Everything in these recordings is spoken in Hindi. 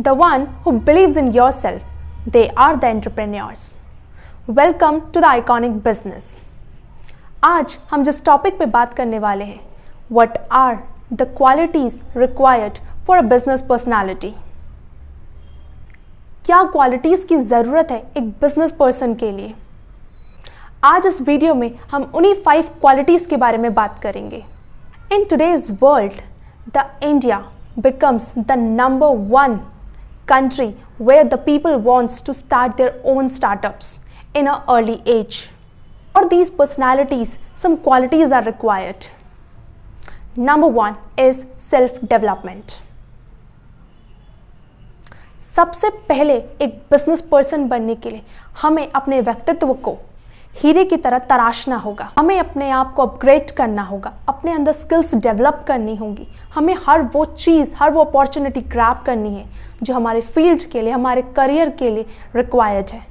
The one who believes in yourself, they are the entrepreneurs. Welcome to the Iconic Business. आज हम जिस टॉपिक पे बात करने वाले हैं, What are the qualities required for a business personality? क्या क्वालिटीज़ की ज़रूरत है एक बिजनेस पर्सन के लिए? आज इस वीडियो में हम उन्हीं 5 क्वालिटीज़ के बारे में बात करेंगे. In today's world, the India becomes the number 1 country where the people wants to start their own startups in an early age. For these personalities, some qualities are required. Number 1 is self-development. सबसे पहले एक बिजनेस पर्सन बनने के लिए हमें अपने व्यक्तित्व को हीरे की तरह तराशना होगा. हमें अपने आप को अपग्रेड करना होगा, अपने अंदर स्किल्स डेवलप करनी होंगी. हमें हर वो चीज़, हर वो अपॉर्चुनिटी ग्रैब करनी है जो हमारे फील्ड के लिए, हमारे करियर के लिए रिक्वायर्ड है.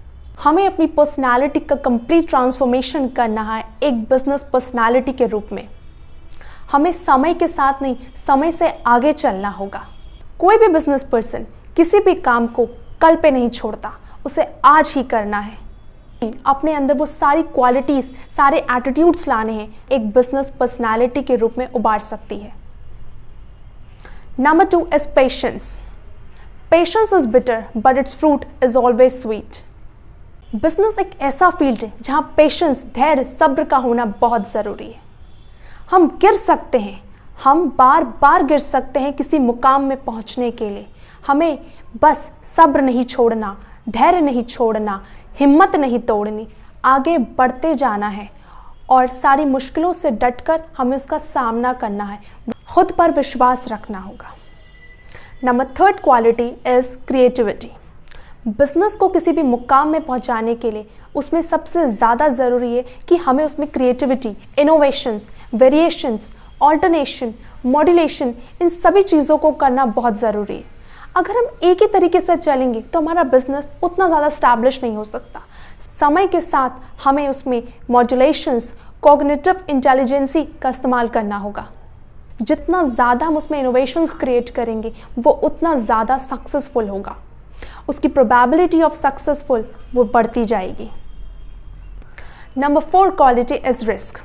हमें अपनी पर्सनालिटी का कंप्लीट ट्रांसफॉर्मेशन करना है एक बिजनेस पर्सनालिटी के रूप में. हमें समय के साथ नहीं, समय से आगे चलना होगा. कोई भी बिजनेस पर्सन किसी भी काम को कल पे नहीं छोड़ता, उसे आज ही करना है. अपने अंदर वो सारी क्वालिटीज़, सारे एटीट्यूड्स लाने हैं एक बिजनेस पर्सनालिटी के रूप में उबार सकती है. Number 2 is patience. Patience is bitter but it's fruit is always sweet. Business एक ऐसा फील्ड है जहाँ पेशेंस, धैर्य, सब्र का होना बहुत ज़रूरी है. हम गिर सकते हैं, हम बार बार गिर सकते हैं किसी मुकाम में पहुँचने के लिए. हमें बस सब्र नहीं छोड़ना, धैर्य नहीं छोड़ना, हिम्मत नहीं तोड़नी, आगे बढ़ते जाना है और सारी मुश्किलों से डटकर हमें उसका सामना करना है. खुद पर विश्वास रखना होगा. Number 3 quality is creativity. Business को किसी भी मुकाम में पहुंचाने के लिए उसमें सबसे ज़्यादा ज़रूरी है कि हमें उसमें creativity, innovations, variations, alternation, modulation, इन सभी चीज़ों को करना बहुत ज़रूरी है. अगर हम एक ही तरीके से चलेंगे तो हमारा बिजनेस उतना ज़्यादा स्टैब्लिश नहीं हो सकता. समय के साथ हमें उसमें मॉड्यूलेशंस, कॉग्निटिव इंटेलिजेंसी का इस्तेमाल करना होगा. जितना ज़्यादा हम उसमें इनोवेशंस क्रिएट करेंगे वो उतना ज़्यादा सक्सेसफुल होगा. उसकी प्रोबेबिलिटी ऑफ सक्सेसफुल वो बढ़ती जाएगी. Number 4 quality is risk.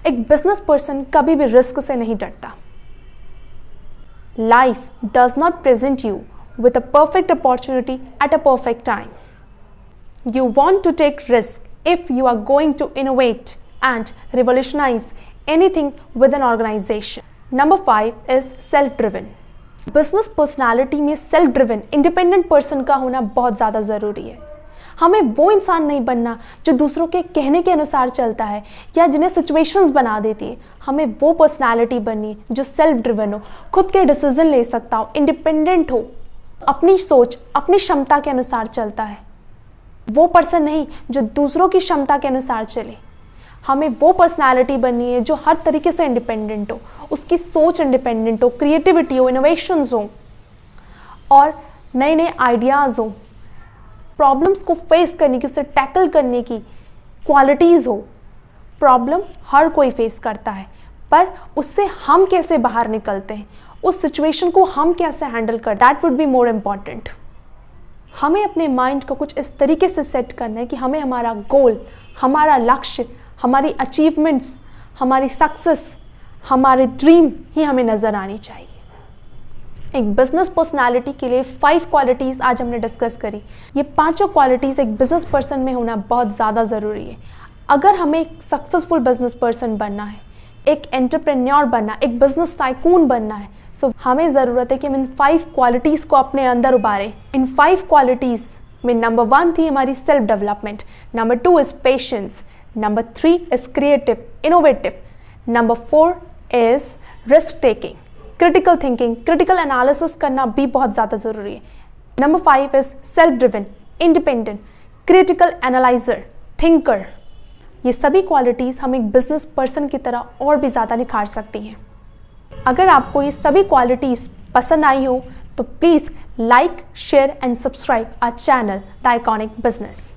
एक बिजनेस पर्सन कभी भी रिस्क से नहीं डरता. Life does not present you with a perfect opportunity at a perfect time. You want to take risk if you are going to innovate and revolutionize anything with an organization. Number 5 is self-driven. Business personality में self-driven, independent person का होना बहुत ज़्यादा ज़रूरी है. हमें वो इंसान नहीं बनना जो दूसरों के कहने के अनुसार चलता है या जिन्हें सिचुएशंस बना देती है. हमें वो पर्सनालिटी बननी है जो सेल्फ ड्रिवन हो, खुद के डिसीजन ले सकता हो, इंडिपेंडेंट हो, अपनी सोच, अपनी क्षमता के अनुसार चलता है. वो पर्सन नहीं जो दूसरों की क्षमता के अनुसार चले. हमें वो पर्सनालिटी बननी है जो हर तरीके से इंडिपेंडेंट हो, उसकी सोच इंडिपेंडेंट हो, क्रिएटिविटी हो, इनोवेशंस हो और नए नए आइडियाज़ हो, प्रॉब्लम्स को फेस करने की, उसे टैकल करने की क्वालिटीज़ हो. प्रॉब्लम हर कोई फेस करता है, पर उससे हम कैसे बाहर निकलते हैं, उस सिचुएशन को हम कैसे हैंडल कर, that would be more important. हमें अपने माइंड को कुछ इस तरीके से सेट करना है कि हमें हमारा गोल, हमारा लक्ष्य, हमारी अचीवमेंट्स, हमारी सक्सेस, हमारे ड्रीम ही हमें नज़र आनी चाहिए. एक बिजनेस पर्सनालिटी के लिए 5 क्वालिटीज़ आज हमने डिस्कस करी. ये 5 क्वालिटीज़ एक बिजनेस पर्सन में होना बहुत ज़्यादा ज़रूरी है. अगर हमें एक सक्सेसफुल बिजनेस पर्सन बनना है, एक एंटरप्रेन्योर बनना, एक बिजनेस टाइकून बनना है, सो हमें ज़रूरत है कि हम इन 5 क्वालिटीज़ को अपने अंदर उबारें. इन 5 क्वालिटीज़ में नंबर 1 थी हमारी self development, number 2 is patience, number 3 is creative, innovative, number 4 is risk taking, critical thinking, critical analysis करना भी बहुत ज़्यादा ज़रूरी है. Number 5 is self driven, independent, critical analyser, thinker. ये सभी क्वालिटीज़ हम एक बिजनेस पर्सन की तरह और भी ज़्यादा निखार सकती हैं. अगर आपको ये सभी क्वालिटीज़ पसंद आई हो तो please like, share and subscribe our channel the iconic business.